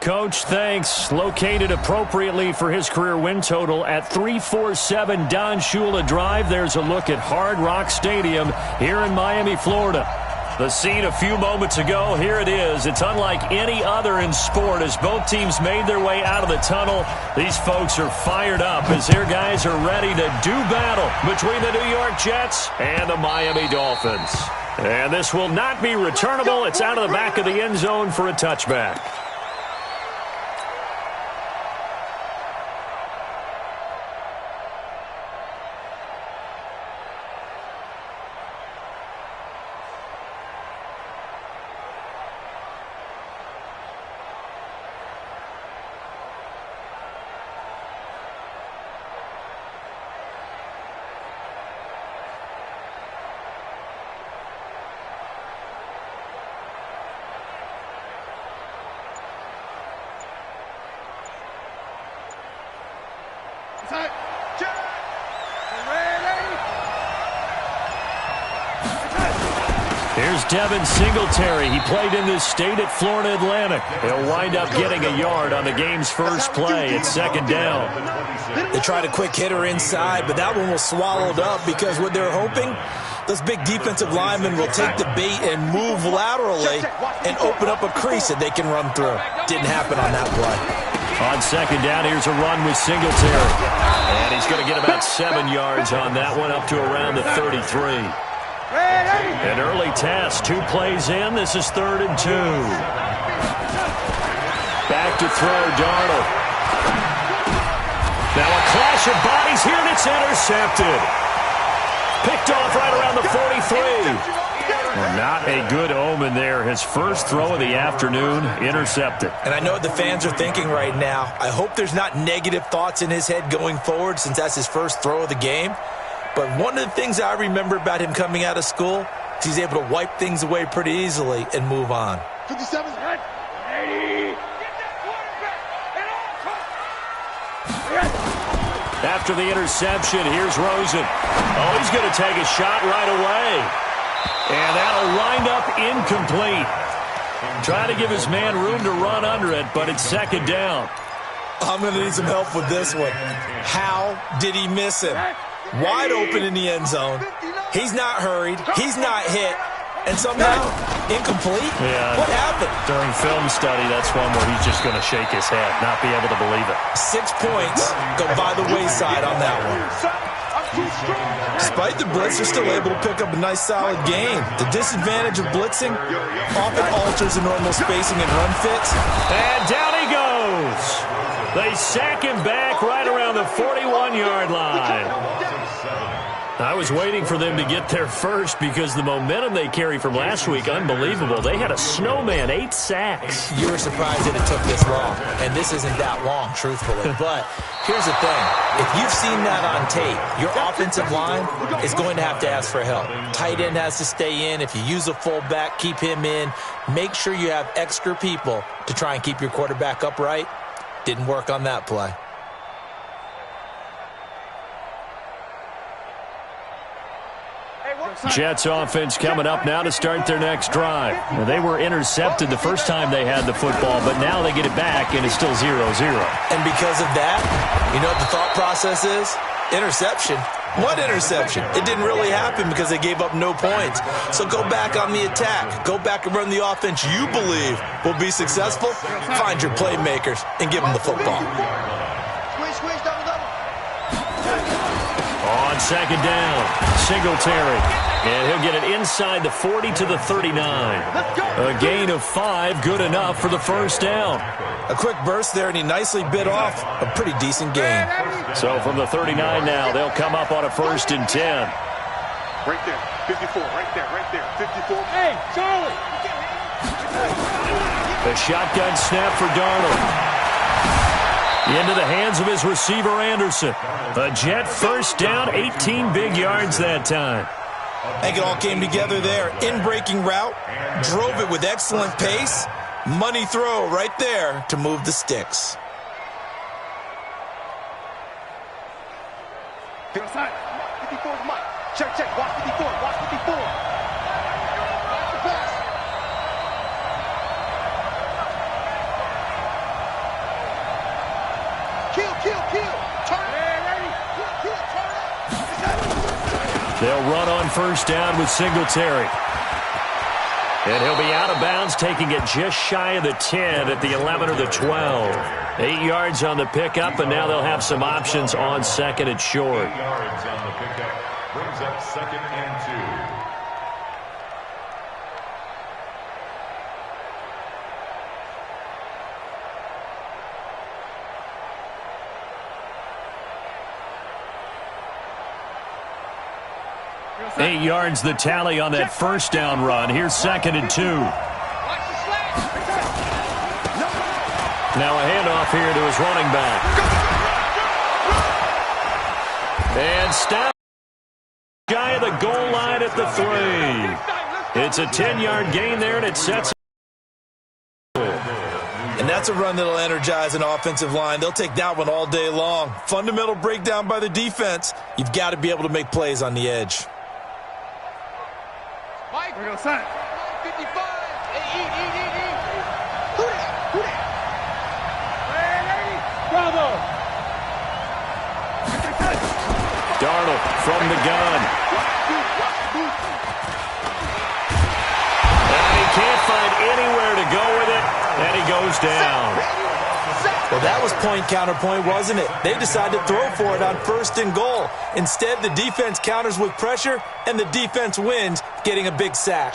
Coach, thanks. Located appropriately for his career win total at 347 Don Shula Drive. There's a look at Hard Rock Stadium here in Miami, Florida. The scene a few moments ago, here it is. It's unlike any other in sport as both teams made their way out of the tunnel. These folks are fired up as their guys are ready to do battle between the New York Jets and the Miami Dolphins. And this will not be returnable. It's out of the back of the end zone for a touchback. Here's Devin Singletary. He played in this state at Florida Atlantic. He'll wind up getting a yard on the game's first play. It's second down. They tried a quick hitter inside, but that one was swallowed up because what they're hoping, those big defensive linemen will take the bait and move laterally and open up a crease that they can run through. Didn't happen on that play. On second down, here's a run with Singletary. And he's going to get about 7 yards on that one, up to around the 33. An early test, 2 plays in. This is 3rd and 2. Back to throw, Darnold. Now a clash of bodies here, and it's intercepted. Picked off right around the 43. Well, not a good omen there. His first throw of the afternoon, intercepted. And I know what the fans are thinking right now. I hope there's not negative thoughts in his head going forward since that's his first throw of the game. But one of the things I remember about him coming out of school is he's able to wipe things away pretty easily and move on. 57 ready. After the interception, here's Rosen. Oh, he's going to take a shot right away. And that'll wind up incomplete. Trying to give his man room to run under it, but it's second down. I'm going to need some help with this one. How did he miss him? Wide open in the end zone. He's not hurried. He's not hit. And somehow, incomplete? Yeah. What happened? During film study, that's one where he's just going to shake his head, not be able to believe it. 6 points go by the wayside on that one. Despite the blitz, they're still able to pick up a nice solid gain. The disadvantage of blitzing often alters the normal spacing and run fits. And down he goes. They sack him back right around the 41-yard line. I was waiting for them to get there first because the momentum they carry from last week, unbelievable. They had a snowman, 8 sacks. You were surprised that it took this long, and this isn't that long, truthfully. But here's the thing. If you've seen that on tape, your offensive line is going to have to ask for help. Tight end has to stay in. If you use a fullback, keep him in. Make sure you have extra people to try and keep your quarterback upright. Didn't work on that play. Jets offense coming up now to start their next drive. Well, they were intercepted the first time they had the football, but now they get it back, and it's still 0-0. And because of that, you know what the thought process is? Interception. What interception? It didn't really happen because they gave up no points. So go back on the attack. Go back and run the offense you believe will be successful. Find your playmakers and give them the football. On second down, Singletary. And he'll get it inside the 40 to the 39. A gain of 5, good enough for the first down. A quick burst there, and he nicely bit off a pretty decent gain. So from the 39 now, they'll come up on a 1st and 10. Right there, 54, right there, 54. Hey, Charlie! The shotgun snap for Darnold. Into the hands of his receiver, Anderson. A Jet first down, 18 big yards that time. I think it all came together there. In-breaking route, drove it with excellent pace. Money throw right there to move the sticks. Check, watch 54, watch 54. They'll run on first down with Singletary. And he'll be out of bounds, taking it just shy of the 10 at the 11 or the 12. 8 yards on the pickup, and now they'll have some options on second and short. 8 yards on the pickup brings up second and 2. Eight yards the tally on that first down run. Here's second and 2. Now a handoff here to his running back. And stop shy of the goal line at the 3. It's a 10-yard gain there, and it sets. And that's a run that'll energize an offensive line. They'll take that one all day long. Fundamental breakdown by the defense. You've got to be able to make plays on the edge. Mike, we're going to sign. 55. Hey, eat. Who that? Bravo. Darnold from the gun. And he can't find anywhere to go with it, and he goes down. Well, that was point counterpoint, wasn't it? They decided to throw for it on first and goal. Instead, the defense counters with pressure, and the defense wins, getting a big sack.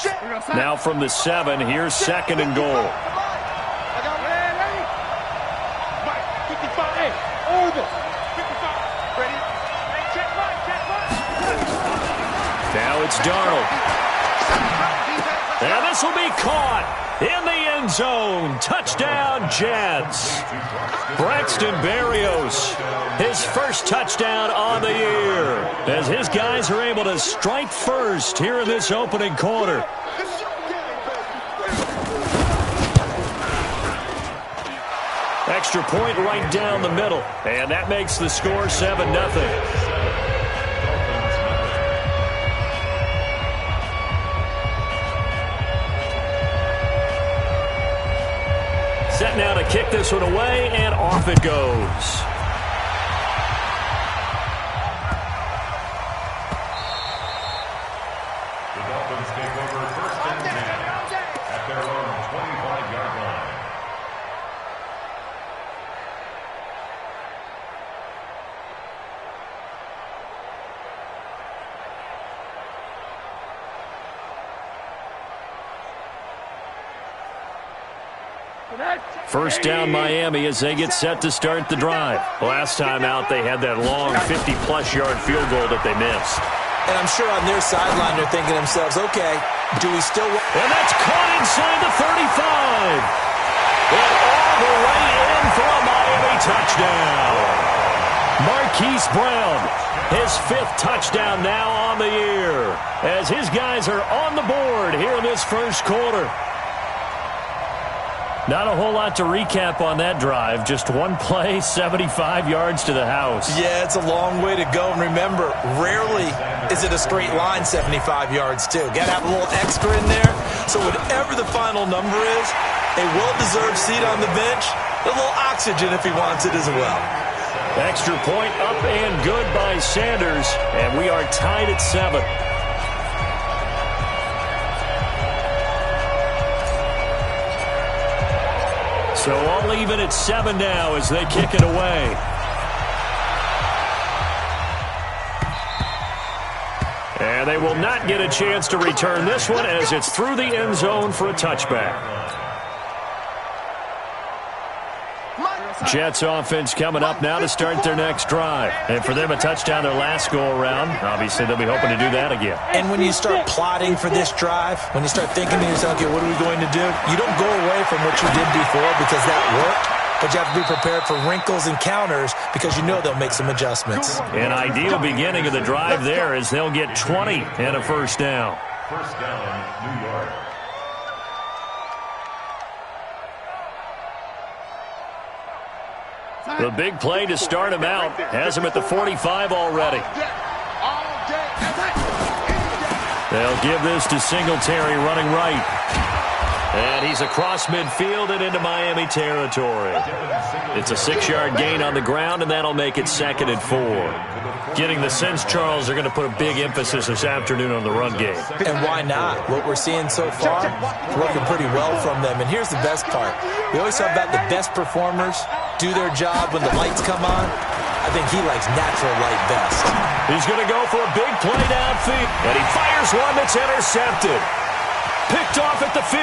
Now from the 7, here's second and goal. Now it's Darnold. And this will be caught in the end zone. Touchdown, Jets. Braxton Berrios, his first touchdown on the year, as his guys are able to strike first here in this opening quarter. Extra point right down the middle, and that makes the score 7-0. Set now to kick this one away, and off it goes. The Dolphins take over first and 10 at their own 25-yard line. First down Miami as they get set to start the drive. Last time out, they had that long 50-plus yard field goal that they missed. And I'm sure on their sideline they're thinking to themselves, okay, do we still... And that's caught inside the 35. And all the way in for a Miami touchdown. Marquise Brown, his 5th touchdown now on the year, as his guys are on the board here in this first quarter. Not a whole lot to recap on that drive. Just one play, 75 yards to the house. Yeah, it's a long way to go. And remember, rarely is it a straight line 75 yards, too. Got to have a little extra in there. So whatever the final number is, a well-deserved seat on the bench, a little oxygen if he wants it as well. Extra point up and good by Sanders. And we are tied at 7. So all even at 7 now as they kick it away. And they will not get a chance to return this one as it's through the end zone for a touchback. Jets offense coming up now to start their next drive. And for them, a touchdown their last go-around. Obviously, they'll be hoping to do that again. And when you start plotting for this drive, when you start thinking to yourself, okay, what are we going to do? You don't go away from what you did before because that worked. But you have to be prepared for wrinkles and counters because you know they'll make some adjustments. An ideal beginning of the drive there as they'll get 20 and a first down. First down, New York. The big play to start him out has him at the 45 already. They'll give this to Singletary running right. And he's across midfield and into Miami territory. It's a 6-yard gain on the ground, and that'll make it 2nd and 4. Getting the sense, Charles, they're going to put a big emphasis this afternoon on the run game. And why not? What we're seeing so far, working pretty well from them. And here's the best part. We always talk about the best performers do their job when the lights come on. I think he likes natural light best. He's going to go for a big play downfield. And he fires one that's intercepted. Picked off at the 15.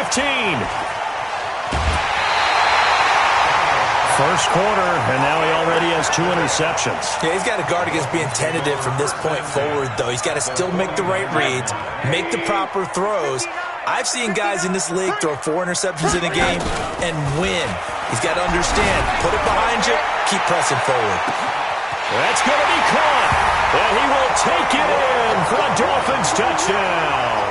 First quarter, and now he already has 2 interceptions. Yeah, he's got to guard against being tentative from this point forward, though. He's got to still make the right reads, make the proper throws. I've seen guys in this league throw 4 interceptions in a game and win. He's got to understand, put it behind you, keep pressing forward. That's going to be caught, and he will take it in for a Dolphins touchdown.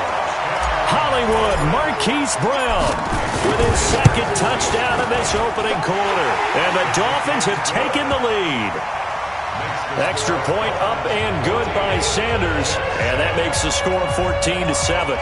Hollywood Marquise Brown with his 2nd touchdown in this opening quarter. And the Dolphins have taken the lead. Extra point up and good by Sanders. And that makes the score 14-7.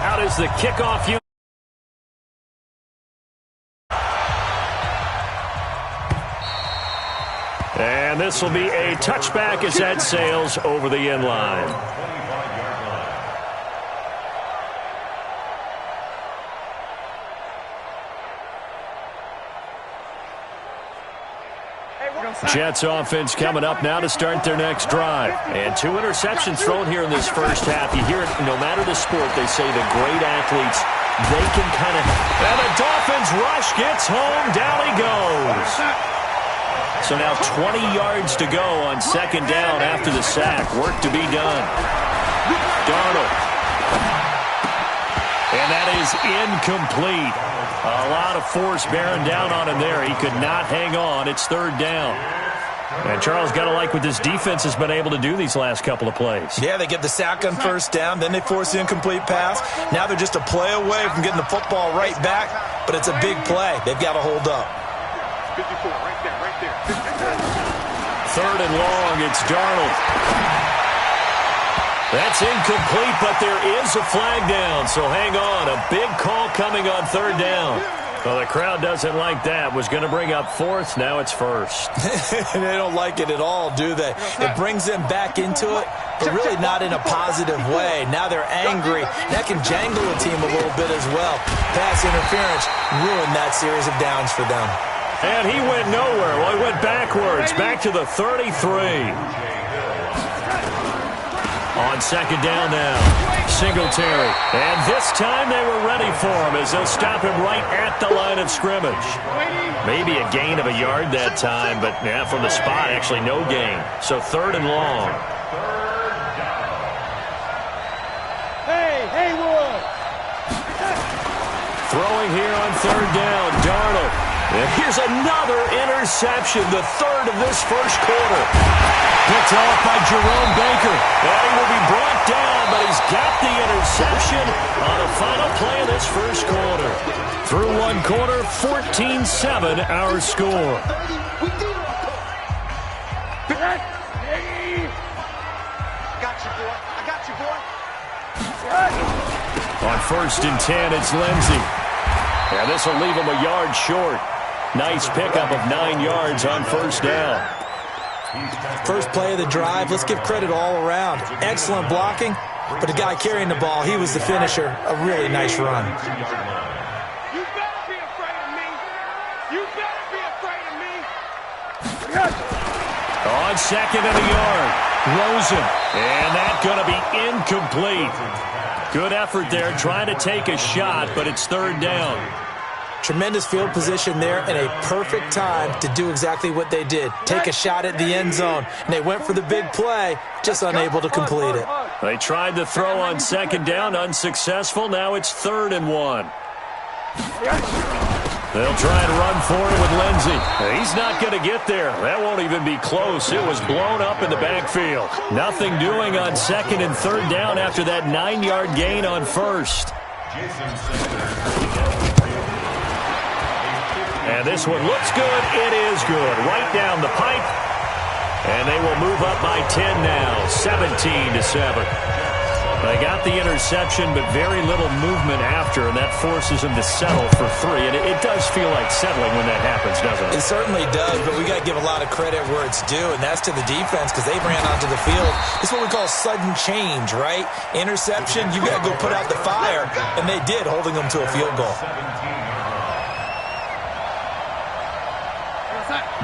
Out is the kickoff unit. And this will be a touchback as that sails over the end line. Jets offense coming up now to start their next drive. And 2 interceptions thrown here in this first half. You hear it, no matter the sport, they say the great athletes, they can kind of... And the Dolphins rush gets home. Down he goes. So now 20 yards to go on 2nd down after the sack. Work to be done. Darnold. And that is incomplete. A lot of force bearing down on him there. He could not hang on. It's 3rd down. And Charles, got to like what this defense has been able to do these last couple of plays. Yeah, they get the sack on 1st down, then they force the incomplete pass. Now they're just a play away from getting the football right back, but it's a big play. They've got to hold up. 54, right there, right there. 3rd and long, it's Darnold. That's incomplete, but there is a flag down, so hang on. A big call coming on 3rd down. Well, the crowd doesn't like that. Was going to bring up 4th, now it's 1st. They don't like it at all, do they? It brings them back into it, but really not in a positive way. Now they're angry. That can jangle a team a little bit as well. Pass interference ruined that series of downs for them. And he went nowhere. Well, he went backwards, back to the 33. On 2nd down now, Singletary. And this time they were ready for him as they'll stop him right at the line of scrimmage. Maybe a gain of a yard that time, but yeah, from the spot, actually no gain. So 3rd and long. Hey, Wood. Throwing here on 3rd down, Darnold. And here's another interception, the 3rd of this first quarter. Picked off by Jerome Baker. And he will be brought down, but he's got the interception on the final play of this first quarter. Through 1 quarter, 14-7 our score. I got you, boy. On 1st and 10, it's Lindsey. And this will leave him a yard short. Nice pickup of 9 yards on 1st down. First play of the drive, let's give credit all around. Excellent blocking, but the guy carrying the ball, he was the finisher. A really nice run. You better be afraid of me. You better be afraid of me. On 2nd and a yard, Rosen. And that's going to be incomplete. Good effort there, trying to take a shot, but it's 3rd down. Tremendous field position there and a perfect time to do exactly what they did. Take a shot at the end zone. And they went for the big play, just unable to complete it. They tried to throw on 2nd down, unsuccessful. Now it's 3rd and 1. They'll try and run for it with Lindsey. He's not going to get there. That won't even be close. It was blown up in the backfield. Nothing doing on 2nd and 3rd down after that 9-yard gain on 1st. And this one looks good. It is good. Right down the pipe. And they will move up by 10 now, 17-7. They got the interception, but very little movement after, and that forces them to settle for 3. And it does feel like settling when that happens, doesn't it? It certainly does, but we got to give a lot of credit where it's due, and that's to the defense because they ran onto the field. It's what we call sudden change, right? Interception, you got to go put out the fire, and they did, holding them to a field goal.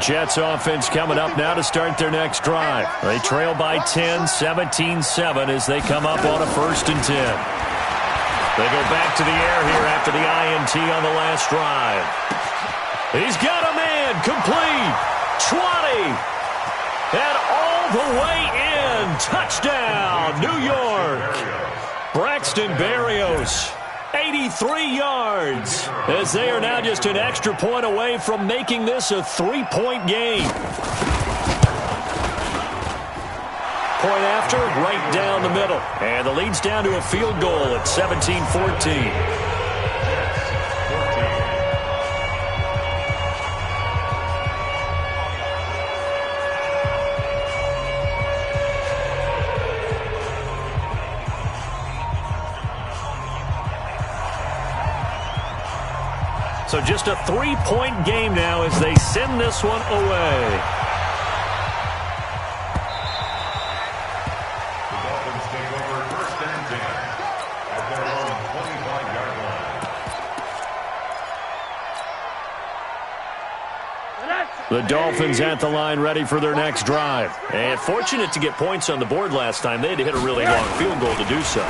Jets offense coming up now to start their next drive. They trail by 10, 17-7 as they come up on a 1st and 10. They go back to the air here after the INT on the last drive. He's got a man, complete, 20, and all the way in. Touchdown, New York. Braxton Berrios. 83 yards as they are now just an extra point away from making this a 3-point game. Point after, right down the middle. And the lead's down to a field goal at 17-14. So just a 3-point game now as they send this one away. The Dolphins take over 1st and 10 at their own 25-yard line. The Dolphins at the line ready for their next drive. And fortunate to get points on the board last time. They had to hit a really long field goal to do so.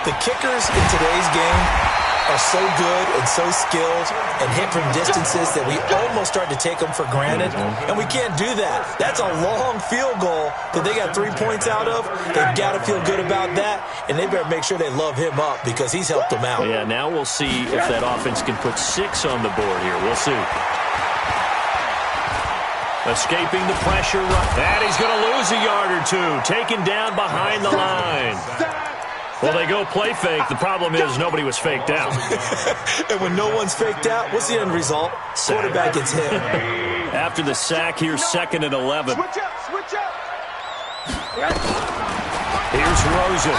The kickers in today's game are so good and so skilled and hit from distances that we almost start to take them for granted, and we can't do that. That's a long field goal that they got 3 points out of. They've got to feel good about that, and they better make sure they love him up because he's helped them out. Yeah, now we'll see if that offense can put 6 on the board here. We'll see. Escaping the pressure, and he's going to lose a yard or 2, taken down behind the line. Well, they go play fake. The problem is nobody was faked out. And when no one's faked out, what's the end result? Quarterback gets hit. After the sack, here's 2nd and 11. Switch up. Here's Rosen.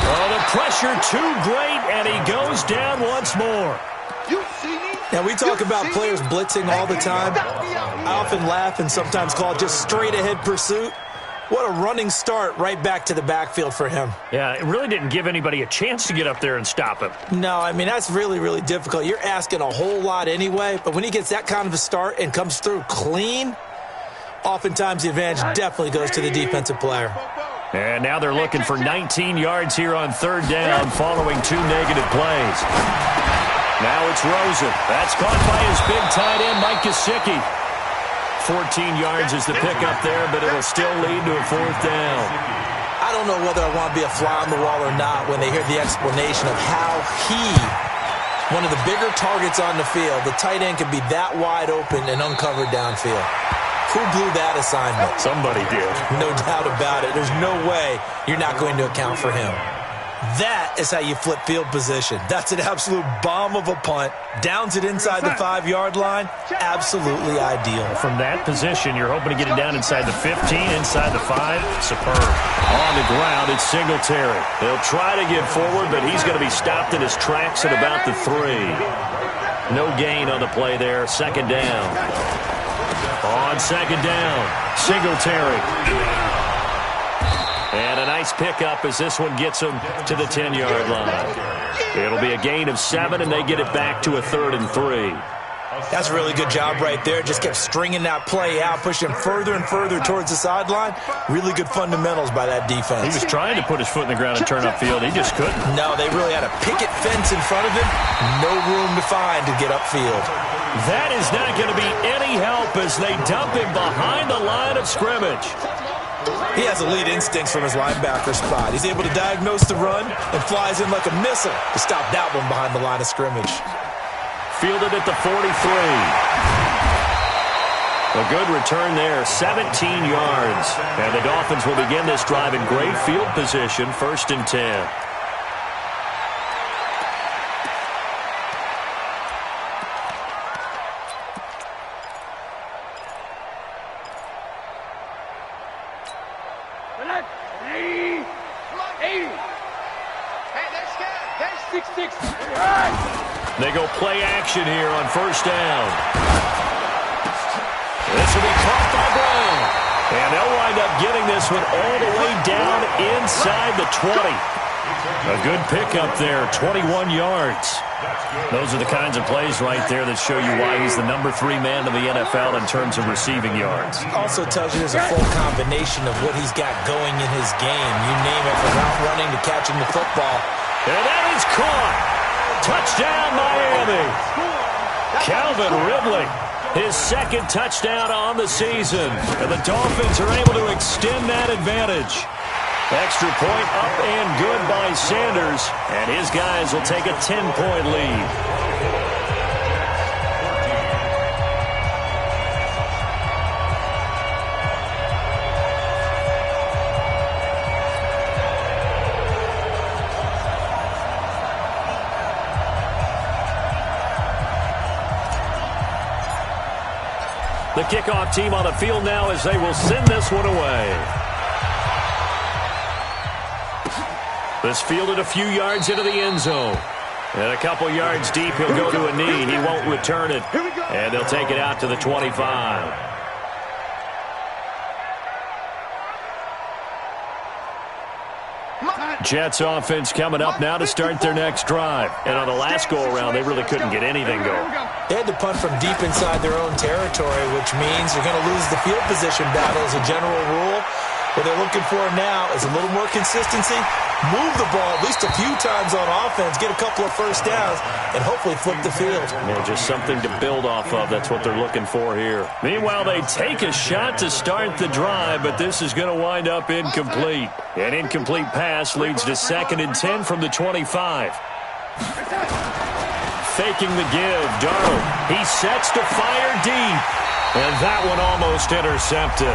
Oh, the pressure too great, and he goes down once more. You see me? Now, we talk about players blitzing all the time. I often laugh and sometimes call it just straight-ahead pursuit. What a running start right back to the backfield for him. Yeah, it really didn't give anybody a chance to get up there and stop him. No, I mean, that's really, really difficult. You're asking a whole lot anyway, but when he gets that kind of a start and comes through clean, oftentimes the advantage definitely goes to the defensive player. And now they're looking for 19 yards here on 3rd down following 2 negative plays. Now it's Rosen. That's caught by his big tight end, Mike Gesicki. 14 yards is the pickup there, but it'll still lead to a 4th down. I don't know whether I want to be a fly on the wall or not when they hear the explanation of how one of the bigger targets on the field, the tight end can be that wide open and uncovered downfield. Who blew that assignment? Somebody did. No doubt about it. There's no way you're not going to account for him. That is how you flip field position. That's an absolute bomb of a punt. Downs it inside the 5-yard line. Absolutely ideal. From that position, you're hoping to get it down inside the 15, inside the 5. Superb. On the ground, it's Singletary. They'll try to get forward, but he's going to be stopped in his tracks at about the 3. No gain on the play there. 2nd down. On 2nd down, Singletary. And a nice pickup as this one gets them to the 10-yard line. It'll be a gain of 7, and they get it back to a 3rd and 3. That's a really good job right there. Just kept stringing that play out, pushing further and further towards the sideline. Really good fundamentals by that defense. He was trying to put his foot in the ground and turn upfield. He just couldn't. No, they really had a picket fence in front of him. No room to find to get upfield. That is not going to be any help as they dump him behind the line of scrimmage. He has elite instincts from his linebacker spot. He's able to diagnose the run and flies in like a missile to stop that one behind the line of scrimmage. Fielded at the 43. A good return there, 17 yards. And the Dolphins will begin this drive in great field position, 1st and 10. 6-6. They go play action here on first down. This will be caught by Brown. And they'll wind up getting this one all the way down inside the 20. A good pickup there, 21 yards. Those are the kinds of plays right there that show you why he's the number 3 man in the NFL in terms of receiving yards. Also tells you there's a full combination of what he's got going in his game. You name it, from route running to catching the football. And that is caught. Touchdown, Miami. Calvin Ridley, his second touchdown on the season. And the Dolphins are able to extend that advantage. Extra point up and good by Sanders. And his guys will take a 10-point lead. The kickoff team on the field now as they will send this one away. This fielded a few yards into the end zone. And a couple yards deep, he'll go to a knee. He won't return it. And they'll take it out to the 25. Jets offense coming up now to start their next drive. And on the last go-around, they really couldn't get anything going. They had to punt from deep inside their own territory, which means they're going to lose the field position battle as a general rule. What they're looking for now is a little more consistency, move the ball at least a few times on offense, get a couple of first downs, and hopefully flip the field. Yeah, just something to build off of. That's what they're looking for here. Meanwhile, they take a shot to start the drive, but this is going to wind up incomplete. An incomplete pass leads to 2nd and 10 from the 25. Faking the give, Darnold. He sets to fire deep, and that one almost intercepted.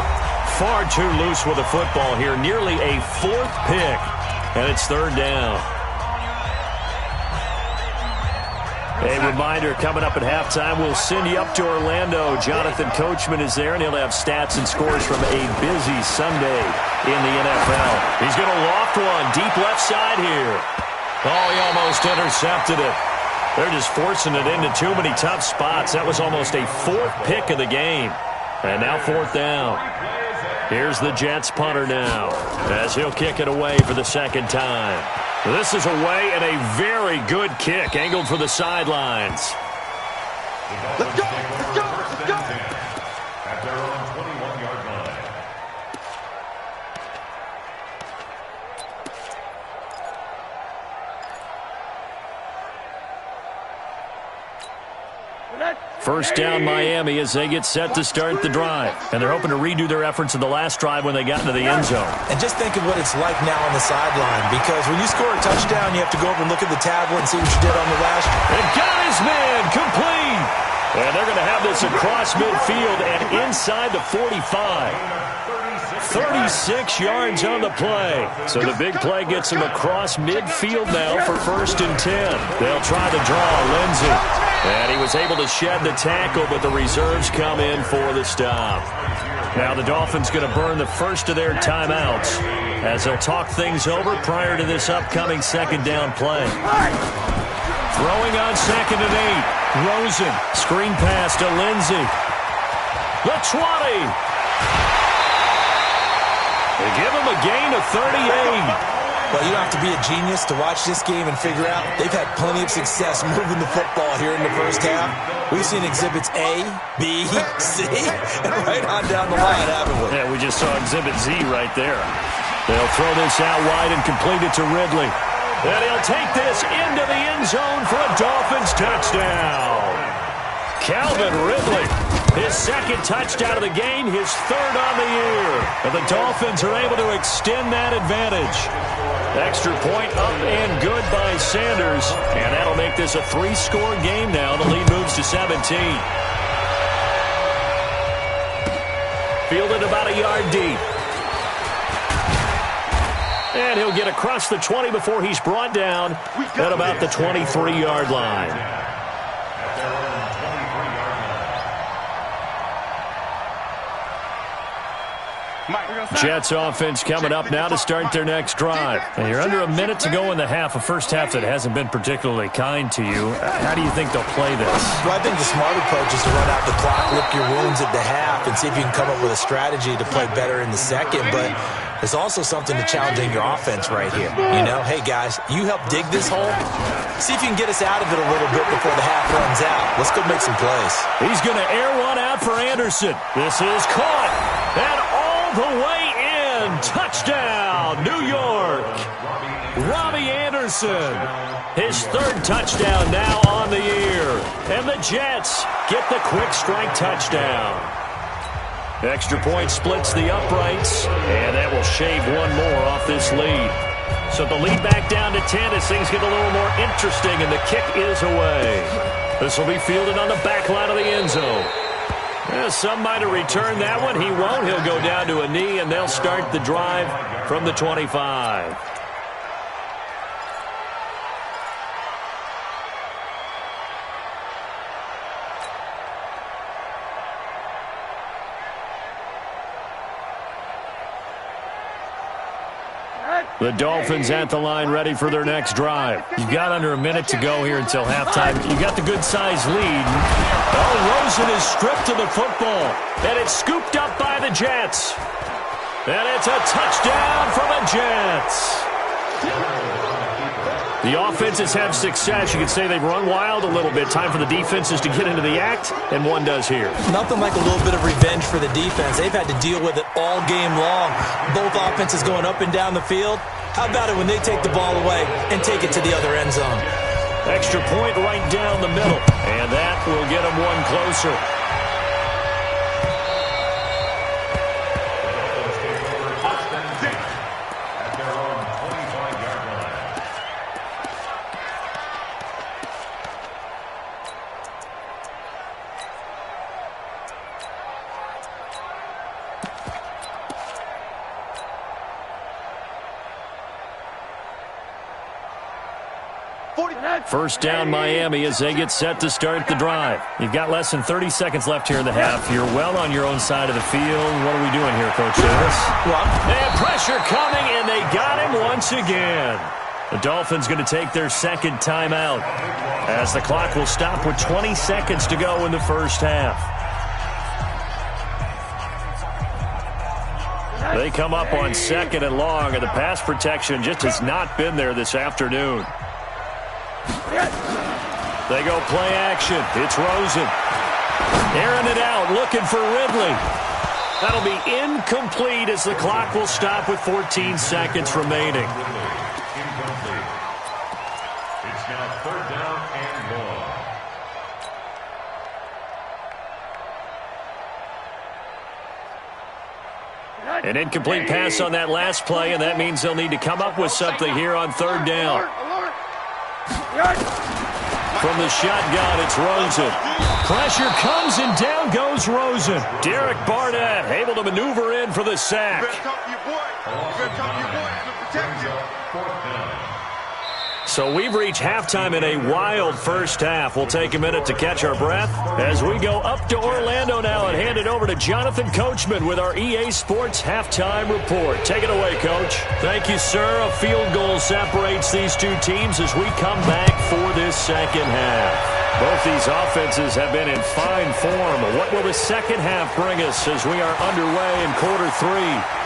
Far too loose with the football here. Nearly a 4th pick. And it's 3rd down. A reminder coming up at halftime. We'll send you up to Orlando. Jonathan Coachman is there, and he'll have stats and scores from a busy Sunday in the NFL. He's going to loft one deep left side here. Oh, he almost intercepted it. They're just forcing it into too many tough spots. That was almost a 4th pick of the game. And now 4th down. Here's the Jets punter now as he'll kick it away for the 2nd time. This is away and a very good kick angled for the sidelines. Let's go, let's go, let's go. At their own 21-yard line. First down Miami as they get set to start the drive. And they're hoping to redo their efforts in the last drive when they got into the end zone. And just think of what it's like now on the sideline, because when you score a touchdown, you have to go over and look at the tablet and see what you did on the last. And got his man complete. And they're going to have this across midfield and inside the 45. 36 yards on the play. So the big play gets him across midfield now for 1st and 10. They'll try to draw Lindsey. And he was able to shed the tackle, but the reserves come in for the stop. Now the Dolphins going to burn the first of their timeouts as they'll talk things over prior to this upcoming 2nd down play. Throwing on 2nd and 8. Rosen. Screen pass to Lindsey. The 20. They give him a gain of 38. Well, you don't have to be a genius to watch this game and figure out they've had plenty of success moving the football here in the first half. We've seen exhibits A, B, C, and right on down the line, haven't we? Yeah, we just saw exhibit Z right there. They'll throw this out wide and complete it to Ridley. And he'll take this into the end zone for a Dolphins touchdown. Calvin Ridley, his 2nd touchdown of the game, his 3rd on the year. And the Dolphins are able to extend that advantage. Extra point up and good by Sanders. And that'll make this a 3-score game now. The lead moves to 17. Fielded about a yard deep. And he'll get across the 20 before he's brought down at about the 23-yard line. Jets offense coming up now to start their next drive. And you're under a minute to go in the half, a first half that hasn't been particularly kind to you. How do you think they'll play this? Well, I think the smart approach is to run out the clock, lick your wounds at the half, and see if you can come up with a strategy to play better in the second. But there's also something to challenging your offense right here. You know, hey, guys, you help dig this hole. See if you can get us out of it a little bit before the half runs out. Let's go make some plays. He's going to air one out for Anderson. This is caught. And all the way in. Touchdown, New York. Robbie Anderson. His third touchdown now on the year. And the Jets get the quick strike touchdown. Extra point splits the uprights, and that will shave one more off this lead. So the lead back down to 10 as things get a little more interesting, and the kick is away. This will be fielded on the back line of the end zone. Some might have returned that one. He won't. He'll go down to a knee, and they'll start the drive from the 25. The Dolphins at the line ready for their next drive. You've got under a minute to go here until halftime. You got the good-sized lead. Oh, Rosen is stripped to the football. And it's scooped up by the Jets. And it's a touchdown for the Jets. The offenses have success. You could say they've run wild a little bit. Time for the defenses to get into the act, and one does here. Nothing like a little bit of revenge for the defense. They've had to deal with it all game long. Both offenses going up and down the field. How about it when they take the ball away and take it to the other end zone? Extra point right down the middle, and that will get them one closer. First down, Miami, as they get set to start the drive. You've got less than 30 seconds left here in the half. You're well on your own side of the field. What are we doing here, Coach Davis? And pressure coming, and they got him once again. The Dolphins going to take their second timeout as the clock will stop with 20 seconds to go in the first half. They come up on second and long, and the pass protection just has not been there this afternoon. They go play action. It's Rosen. Airing it out, looking for Ridley. That'll be incomplete as the clock will stop with 14 seconds remaining. Incomplete. It's now third down and 1. An incomplete pass on that last play, and that means they'll need to come up with something here on third down. From the shotgun, it's Rosen. Pressure comes, and down goes Rosen. Derek Barnett able to maneuver in for the sack. So we've reached halftime in a wild first half. We'll take a minute to catch our breath as we go up to Orlando now and hand it over to Jonathan Coachman with our EA Sports Halftime Report. Take it away, Coach. Thank you, sir. A field goal separates these two teams as we come back for this second half. Both these offenses have been in fine form. What will the second half bring us as we are underway in quarter three?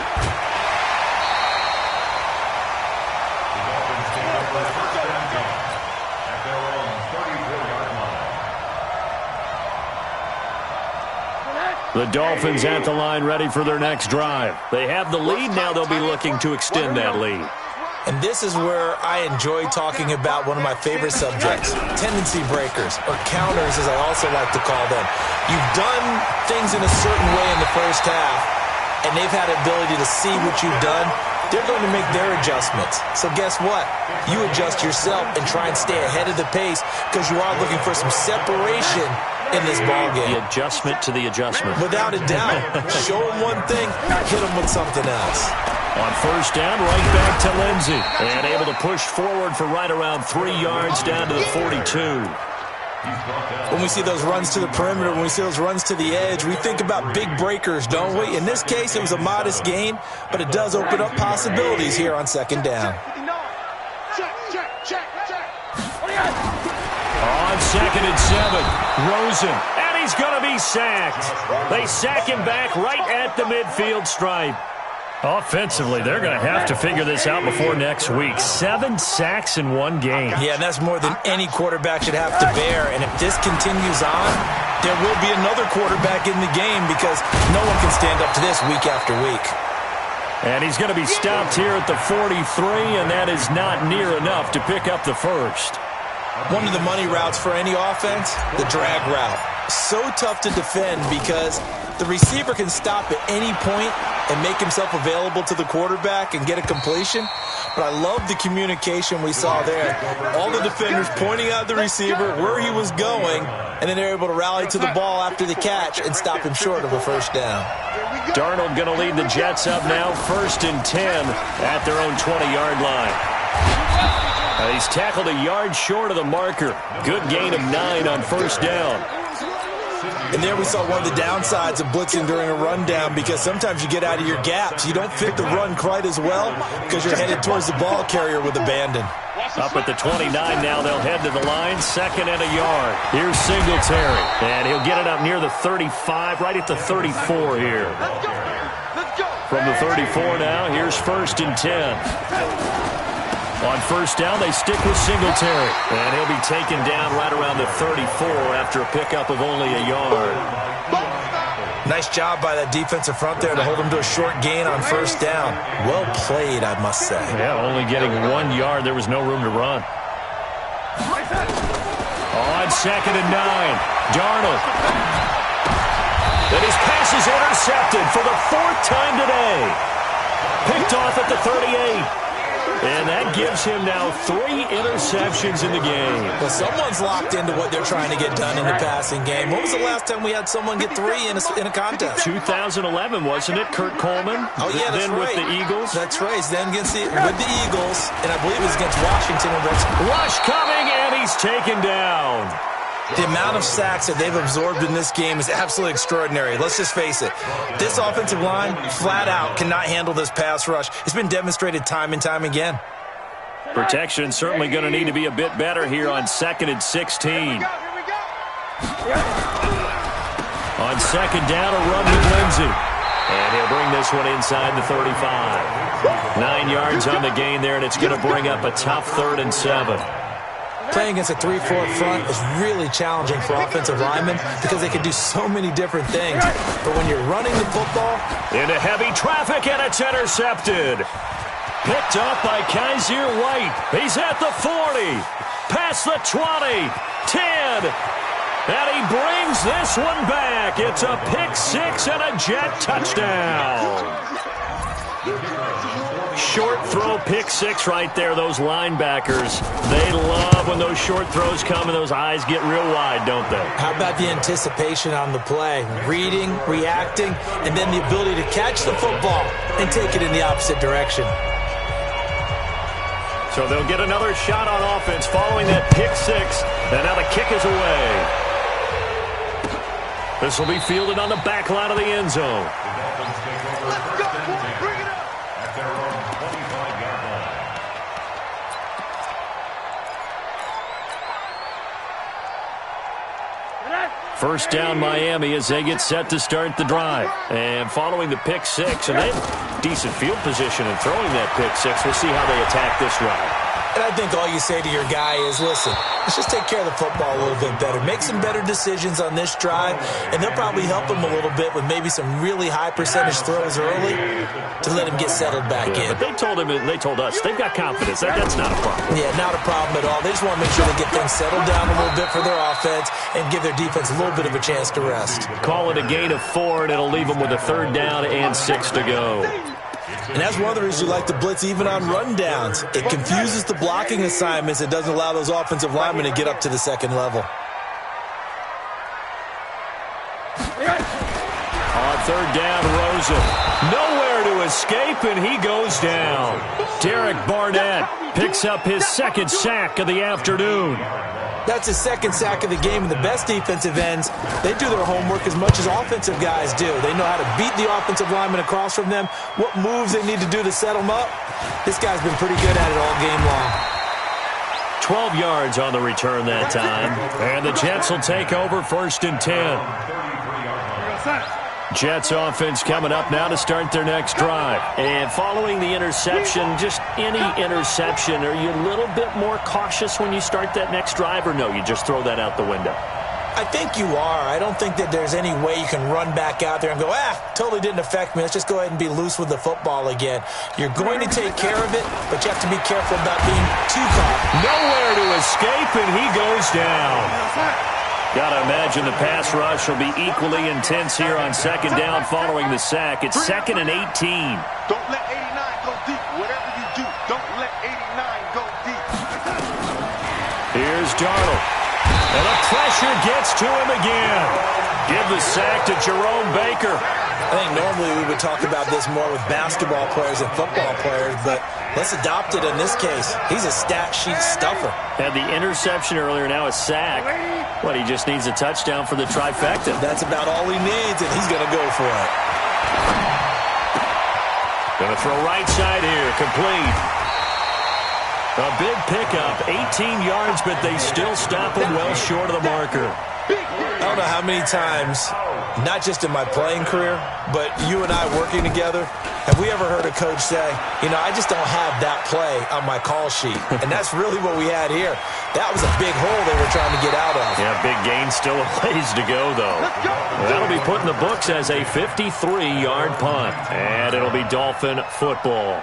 The Dolphins at the line ready for their next drive. They have the lead. Now they'll be looking to extend that lead. And this is where I enjoy talking about one of my favorite subjects, tendency breakers, or counters as I also like to call them. You've done things in a certain way in the first half, and they've had the ability to see what you've done. They're going to make their adjustments. So guess what? You adjust yourself and try and stay ahead of the pace because you are looking for some separation in this ballgame. The adjustment to the adjustment. Without a doubt. Show them one thing, hit them with something else. On first down, right back to Lindsey. And able to push forward for right around 3 yards down to the 42. When we see those runs to the perimeter, when we see those runs to the edge, we think about big breakers, don't we? In this case, it was a modest gain, but it does open up possibilities here on second down. On 2nd and 7, Rosen, and he's going to be sacked. They sack him back right at the midfield stripe. Offensively, they're going to have to figure this out before next week. 7 sacks in one game. Yeah, and that's more than any quarterback should have to bear. And if this continues on, there will be another quarterback in the game because no one can stand up to this week after week. And he's going to be stopped here at the 43, and that is not near enough to pick up the first. One of the money routes for any offense, the drag route. So tough to defend because the receiver can stop at any point and make himself available to the quarterback and get a completion. But I love the communication we saw there. All the defenders pointing out the receiver, where he was going, and then they're able to rally to the ball after the catch and stop him short of a first down. Darnold going to lead the Jets up now, 1st and 10 at their own 20-yard line. He's tackled a yard short of the marker. Good gain of 9 on first down. And there we saw one of the downsides of blitzing during a rundown because sometimes you get out of your gaps. You don't fit the run quite as well because you're headed towards the ball carrier with abandon. Up at the 29 now, they'll head to the line, 2nd and a yard. Here's Singletary, and he'll get it up near the 35, right at the 34 here. From the 34 now, here's 1st and 10. On first down, they stick with Singletary. And he'll be taken down right around the 34 after a pickup of only a yard. Nice job by that defensive front there to hold him to a short gain on first down. Well played, I must say. Yeah, only getting 1 yard. There was no room to run. On 2nd and 9, Darnold. Then his pass is intercepted for the 4th time today. Picked off at the 38. And that gives him now 3 interceptions in the game. Well, someone's locked into what they're trying to get done in the passing game. When was the last time we had someone get 3 in a contest? 2011, wasn't it? Kurt Coleman? Oh, yeah, that's then right. With the Eagles? That's right. Then with the Eagles, and I believe it was against Washington. Rush coming, and he's taken down. The amount of sacks that they've absorbed in this game is absolutely extraordinary. Let's just face it. This offensive line, flat out, cannot handle this pass rush. It's been demonstrated time and time again. Protection certainly going to need to be a bit better here on 2nd and 16. On 2nd down, a run with Lindsey. And he'll bring this one inside the 35. 9 yards on the gain there, and it's going to bring up a tough 3rd and 7. Playing against a 3-4 front is really challenging for offensive linemen because they can do so many different things. But when you're running the football... Into heavy traffic, and it's intercepted. Picked up by Kaiser White. He's at the 40. Past the 20. 10. And he brings this one back. It's a pick 6 and a Jet touchdown. Short throw, pick 6 right there. Those linebackers, they love when those short throws come and those eyes get real wide, don't they? How about the anticipation on the play? Reading, reacting, and then the ability to catch the football and take it in the opposite direction. So they'll get another shot on offense following that pick 6, and now the kick is away. This will be fielded on the back line of the end zone. First down Miami as they get set to start the drive. And following the pick 6, and they have decent field position in throwing that pick 6. We'll see how they attack this drive. And I think all you say to your guy is, listen, let's just take care of the football a little bit better. Make some better decisions on this drive, and they'll probably help him a little bit with maybe some really high percentage throws early to let him get settled back in. But they told us they've got confidence. That's not a problem. Yeah, not a problem at all. They just want to make sure they get things settled down a little bit for their offense and give their defense a little bit of a chance to rest. Call it a gain of 4, and it'll leave them with a 3rd down and 6 to go. And that's one of the reasons you like to blitz even on rundowns. It confuses the blocking assignments. It doesn't allow those offensive linemen to get up to the second level. On 3rd down, Rosen. Nowhere to escape, and he goes down. Derek Barnett picks up his 2nd sack of the afternoon. That's his second sack of the game, and the best defensive ends, they do their homework as much as offensive guys do. They know how to beat the offensive lineman across from them, what moves they need to do to set them up. This guy's been pretty good at it all game long. 12 yards on the return that time. And the Jets will take over 1st and 10. Jets offense coming up now to start their next drive. And following the interception, just any interception, are you a little bit more cautious when you start that next drive, or no, you just throw that out the window? I think you are. I don't think that there's any way you can run back out there and go, totally didn't affect me. Let's just go ahead and be loose with the football again. You're going to take care of it, but you have to be careful about being too caught. Nowhere to escape, and he goes down. Got to imagine the pass rush will be equally intense here on 2nd down following the sack. It's 2nd and 18. Don't let 89 go deep. Whatever you do, don't let 89 go deep. Here's Darnold. And the pressure gets to him again. Give the sack to Jerome Baker. I think normally we would talk about this more with basketball players and football players, but let's adopt it in this case. He's a stat sheet stuffer. Had the interception earlier, now a sack. What, he just needs a touchdown for the trifecta. That's about all he needs, and he's going to go for it. Going to throw right side here, complete. A big pickup, 18 yards, but they still stop him well short of the marker. I don't know how many times, not just in my playing career, but you and I working together, have we ever heard a coach say, I just don't have that play on my call sheet. And that's really what we had here. That was a big hole they were trying to get out of. Yeah, big gain, still a ways to go, though. That'll be put in the books as a 53-yard punt. And it'll be Dolphin football.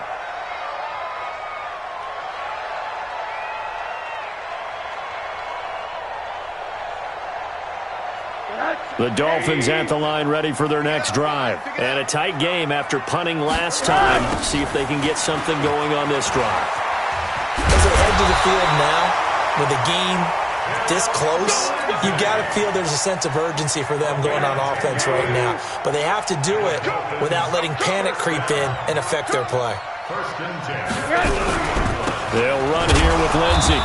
The Dolphins at the line ready for their next drive. And a tight game after punting last time. See if they can get something going on this drive. As they head to the field now, with the game this close, you've got to feel there's a sense of urgency for them going on offense right now. But they have to do it without letting panic creep in and affect their play. They'll run here with Lindsey.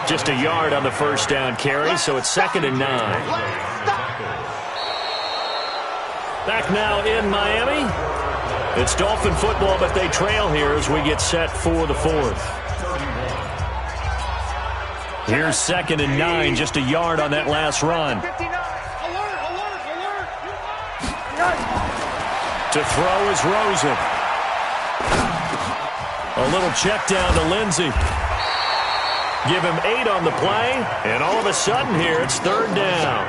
Just a yard on the first down carry, so it's 2nd and 9. Back now in Miami. It's Dolphin football, but they trail here as we get set for the 4th. Here's 2nd and 9, just a yard on that last run. To throw is Rosen. A little check down to Lindsey. Give him 8 on the play, and all of a sudden here, it's 3rd down.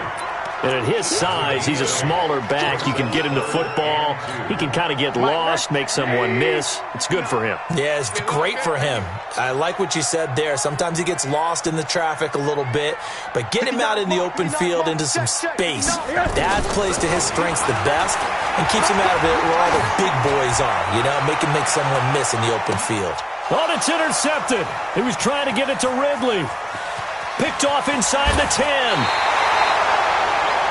And at his size, he's a smaller back. You can get him the football. He can kind of get lost, make someone miss. It's good for him. Yeah, it's great for him. I like what you said there. Sometimes he gets lost in the traffic a little bit, but get him out in the open field into some space. That plays to his strengths the best and keeps him out of it where all the big boys are, make him make someone miss in the open field. Oh, it's intercepted. He was trying to get it to Ridley. Picked off inside the 10.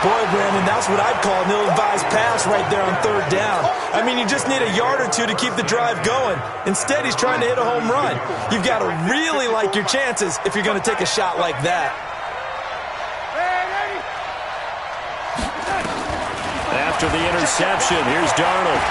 Boy, Brandon, that's what I'd call an ill-advised pass right there on 3rd down. I mean, you just need a yard or two to keep the drive going. Instead, he's trying to hit a home run. You've got to really like your chances if you're going to take a shot like that. After the interception, here's Darnold.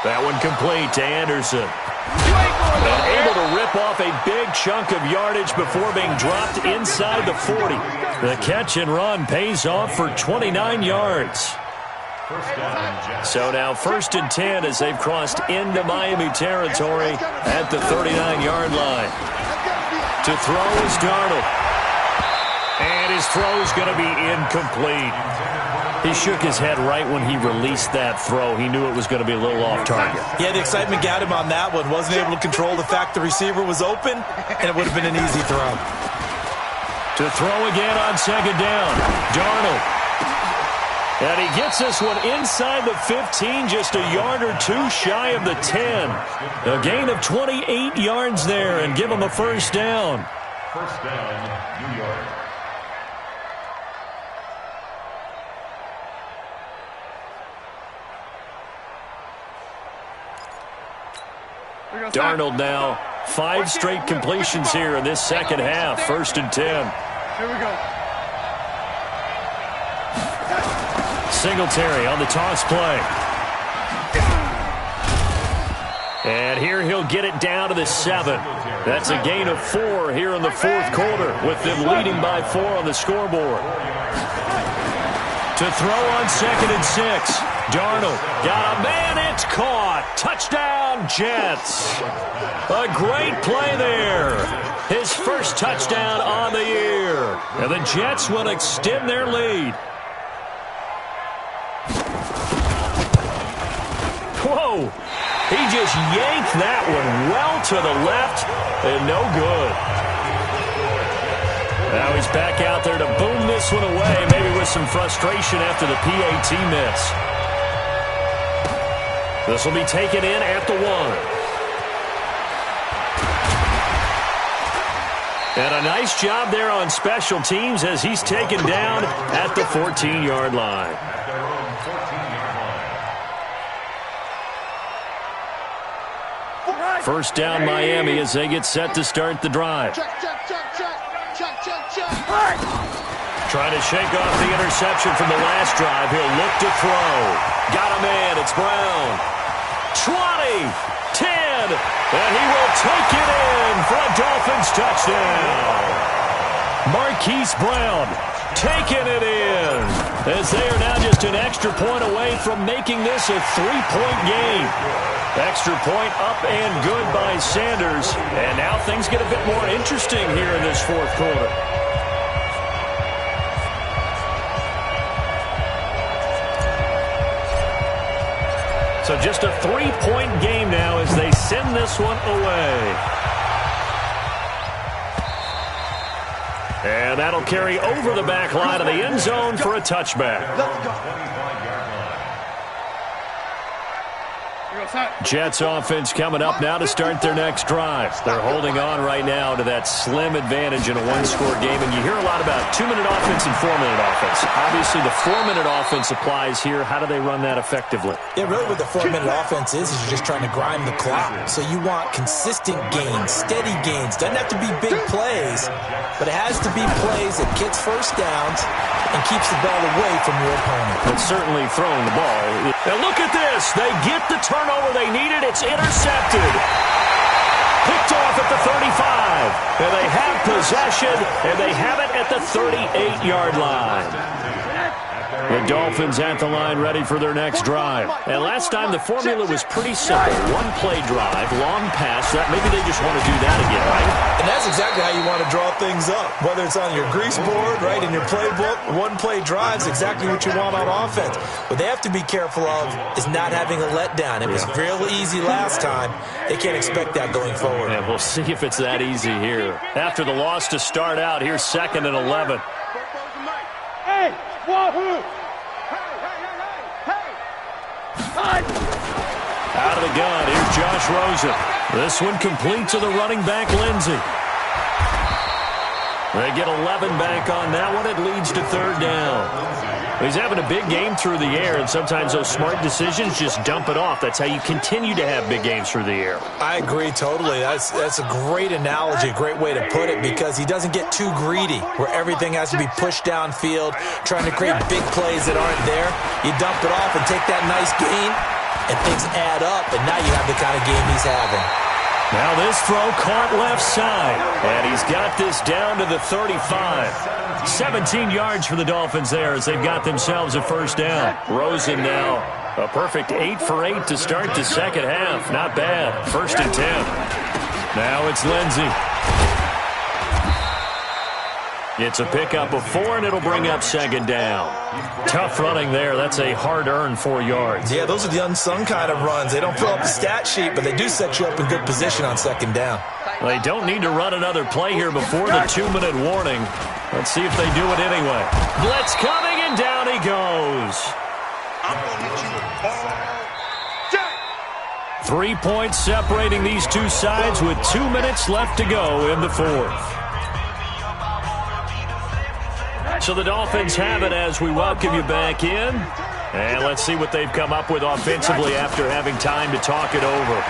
That one complete to Anderson. And able to rip off a big chunk of yardage before being dropped inside the 40. The catch and run pays off for 29 yards. So now 1st and 10 as they've crossed into Miami territory at the 39-yard line. To throw is Darnold. And his throw is going to be incomplete. He shook his head right when he released that throw. He knew it was going to be a little off target. Yeah, the excitement got him on that one. Wasn't able to control the fact the receiver was open, and it would have been an easy throw. To throw again on 2nd down, Darnold. And he gets this one inside the 15, just a yard or two shy of the 10. A gain of 28 yards there, and give him a 1st down. 1st down, New York. Darnold now 5 straight completions here in this second half. 1st and 10. Here we go. Singletary on the toss play. And here he'll get it down to the 7. That's a gain of 4 here in the 4th quarter, with them leading by 4 on the scoreboard. To throw on 2nd and 6. Darnold got a man. It's caught. Touchdown, Jets. A great play there. His first touchdown on the year. And the Jets will extend their lead. Whoa. He just yanked that one well to the left and no good. Now he's back out there to boom this one away, maybe with some frustration after the PAT miss. This will be taken in at the 1. And a nice job there on special teams as he's taken down at the 14-yard line. First down Miami as they get set to start the drive. Check. Trying to shake off the interception from the last drive. He'll look to throw. Got a man. It's Brown. 20, 10, and he will take it in for a Dolphins touchdown. Marquise Brown taking it in as they are now just an extra point away from making this a 3-point game. Extra point up and good by Sanders. And now things get a bit more interesting here in this 4th quarter. So just a 3-point game now as they send this one away. And that'll carry over the back line of the end zone for a touchback. Jets offense coming up now to start their next drive. They're holding on right now to that slim advantage in a 1-score game. And you hear a lot about 2-minute offense and 4-minute offense. Obviously, the 4-minute offense applies here. How do they run that effectively? Yeah, really what the 4-minute offense is you're just trying to grind the clock. So you want consistent gains, steady gains. Doesn't have to be big plays, but it has to be plays that gets first downs and keeps the ball away from your opponent. And certainly throwing the ball. And look at this. They get the turnover they needed. It's intercepted. Picked off at the 35. And they have possession, and they have it at the 38-yard line. The Dolphins at the line ready for their next drive. And last time the formula was pretty simple. 1-play drive, long pass. Maybe they just want to do that again, right? And that's exactly how you want to draw things up. Whether it's on your grease board, right, in your playbook, 1-play drive is exactly what you want on offense. What they have to be careful of is not having a letdown. It was real easy last time. They can't expect that going forward. And we'll see if it's that easy here. After the loss to start out, here's 2nd and 11. Hey, wahoo! Out of the gun, here's Josh Rosen. This one complete to the running back, Lindsey. They get 11 back on that one. It leads to 3rd down. He's having a big game through the air, and sometimes those smart decisions just dump it off. That's how you continue to have big games through the air. I agree totally. That's a great analogy, a great way to put it, because he doesn't get too greedy where everything has to be pushed downfield, trying to create big plays that aren't there. You dump it off and take that nice gain, and things add up, and now you have the kind of game he's having. Now this throw caught left side, and he's got this down to the 35. 17 yards for the Dolphins there as they've got themselves a 1st down. Rosen now a perfect 8 for 8 to start the second half. Not bad. 1st and 10. Now it's Lindsey. It's a pickup of 4, and it'll bring up 2nd down. Tough running there. That's a hard-earned 4 yards. Yeah, those are the unsung kind of runs. They don't fill up the stat sheet, but they do set you up in good position on 2nd down. They don't need to run another play here before the 2-minute warning. Let's see if they do it anyway. Blitz coming, and down he goes. 3 points separating these two sides with 2 minutes left to go in the 4th. So the Dolphins have it as we welcome you back in. And let's see what they've come up with offensively after having time to talk it over.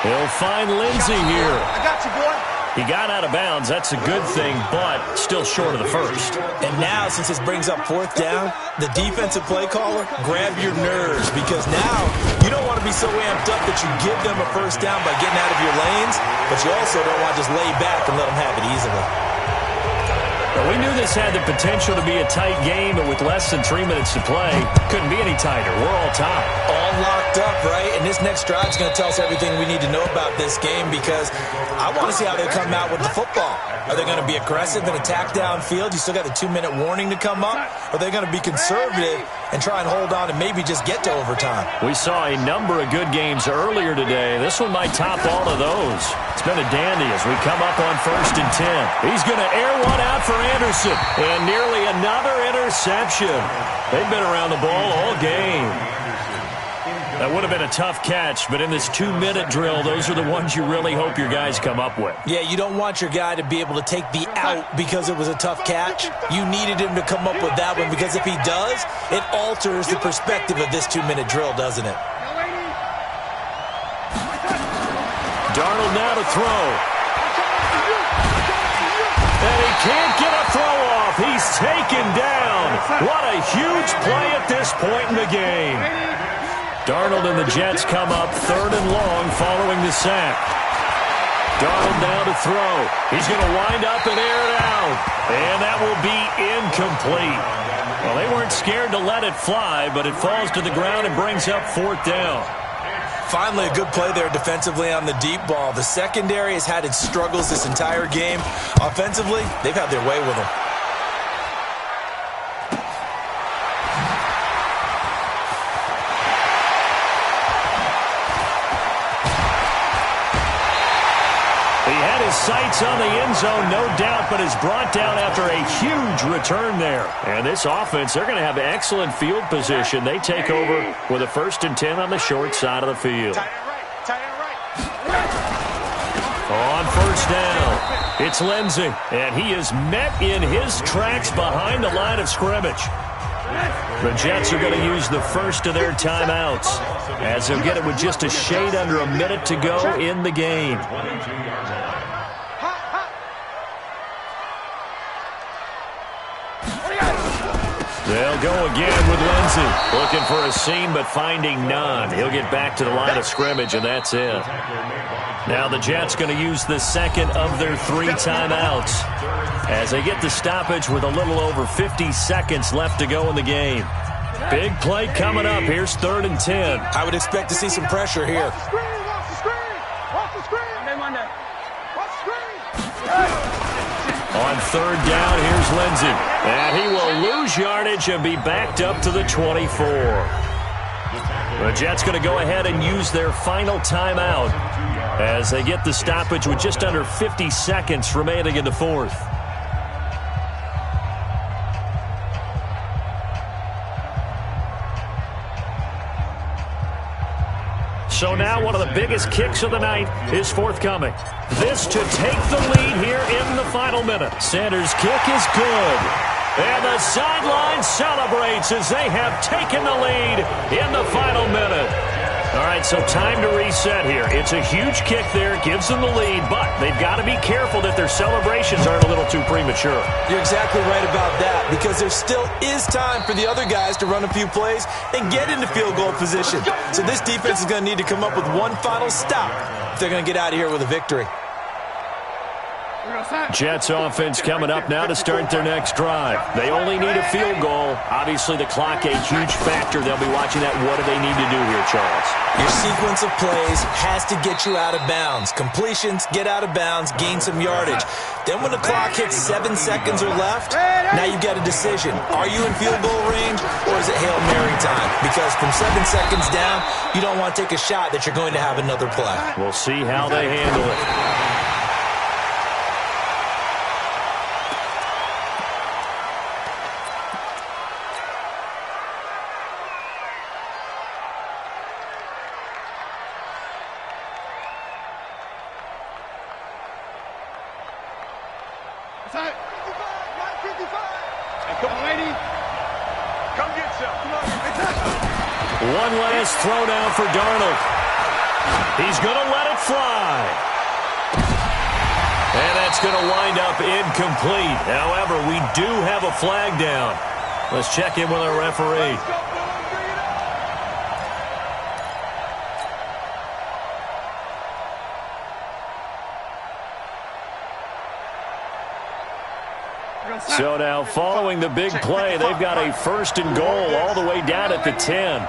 He'll find Lindsey here. I got you, boy. He got out of bounds. That's a good thing, but still short of the first. And now, since this brings up fourth down, the defensive play caller, grab your nerves, because now you don't want to be so amped up that you give them a first down by getting out of your lanes, but you also don't want to just lay back and let them have it easily. Well, we knew this had the potential to be a tight game, but with less than 3 minutes to play, couldn't be any tighter. We're all tied. All locked up, right? And this next drive is going to tell us everything we need to know about this game, because I want to see how they come out with the football. Are they going to be aggressive and attack downfield? You still got a 2-minute warning to come up? Or are they going to be conservative and try and hold on and maybe just get to overtime? We saw a number of good games earlier today. This one might top all of those. It's been a dandy as we come up on 1st and 10. He's going to air one out for Anderson. And nearly another interception. They've been around the ball all game. That would have been a tough catch, but in this 2-minute drill, those are the ones you really hope your guys come up with. Yeah, you don't want your guy to be able to take the out because it was a tough catch. You needed him to come up with that one, because if he does, it alters the perspective of this 2-minute drill, doesn't it? Darnold now to throw. And he can't get a throw off. He's taken down. What a huge play at this point in the game. Darnold and the Jets come up 3rd and long following the sack. Darnold now to throw. He's going to wind up and air it out. And that will be incomplete. Well, they weren't scared to let it fly, but it falls to the ground and brings up 4th down. Finally, a good play there defensively on the deep ball. The secondary has had its struggles this entire game. Offensively, they've had their way with them. He had his sights on the end zone, no doubt, but is brought down after a huge return there. And this offense, they're going to have excellent field position. They take over with a 1st and 10 on the short side of the field. On 1st down, it's Lindsey, and he is met in his tracks behind the line of scrimmage. The Jets are going to use the first of their timeouts, as they'll get it with just a shade under a minute to go in the game. They'll go again with Lindsey. Looking for a seam, but finding none. He'll get back to the line of scrimmage, and that's it. Now the Jets going to use the second of their 3 timeouts as they get the stoppage with a little over 50 seconds left to go in the game. Big play coming up. Here's 3rd and 10. I would expect to see some pressure here. On 3rd down, here's Lindsey. And he will lose yardage and be backed up to the 24. The Jets going to go ahead and use their final timeout as they get the stoppage with just under 50 seconds remaining in the 4th. So now one of the biggest kicks of the night is forthcoming. This to take the lead here in the final minute. Sanders' kick is good. And the sideline celebrates as they have taken the lead in the final minute. All right, so time to reset here. It's a huge kick there, gives them the lead, but they've got to be careful that their celebrations aren't a little too premature. You're exactly right about that, because there still is time for the other guys to run a few plays and get into field goal position. So this defense is going to need to come up with one final stop if they're going to get out of here with a victory. Jets offense coming up now to start their next drive. They only need a field goal. Obviously, the clock a huge factor. They'll be watching that. What do they need to do here, Charles? Your sequence of plays has to get you out of bounds. Completions, get out of bounds, gain some yardage. Then when the clock hits 7 seconds or left, now you've got a decision. Are you in field goal range, or is it Hail Mary time? Because from 7 seconds down, you don't want to take a shot that you're going to have another play. We'll see how they handle it. One last throw down for Darnold. He's going to let it fly. And that's going to wind up incomplete. However, we do have a flag down. Let's check in with our referee. So now, following the big play, they've got a first and goal all the way down at the 10.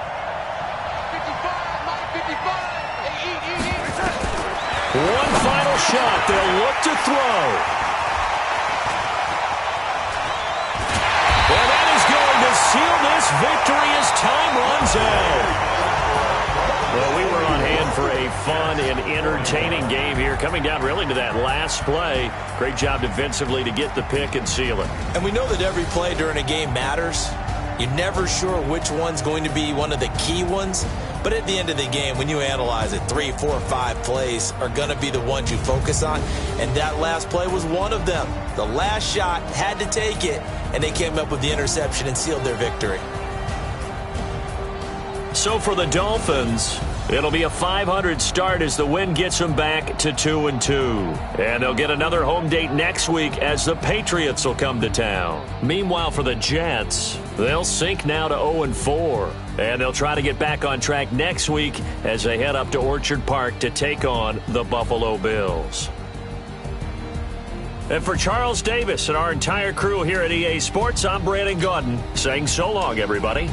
One final shot. They'll look to throw. And that is going to seal this victory as time runs out. Well, we were on hand for a fun and entertaining game here, coming down really to that last play. Great job defensively to get the pick and seal it. And we know that every play during a game matters. You're never sure which one's going to be one of the key ones. But at the end of the game, when you analyze it, 3, 4, 5 plays are going to be the ones you focus on. And that last play was one of them. The last shot had to take it, and they came up with the interception and sealed their victory. So for the Dolphins, it'll be a .500 start as the win gets them back to 2-2. And they'll get another home date next week as the Patriots will come to town. Meanwhile, for the Jets, they'll sink now to 0-4. And they'll try to get back on track next week as they head up to Orchard Park to take on the Buffalo Bills. And for Charles Davis and our entire crew here at EA Sports, I'm Brandon Gaudin saying so long, everybody.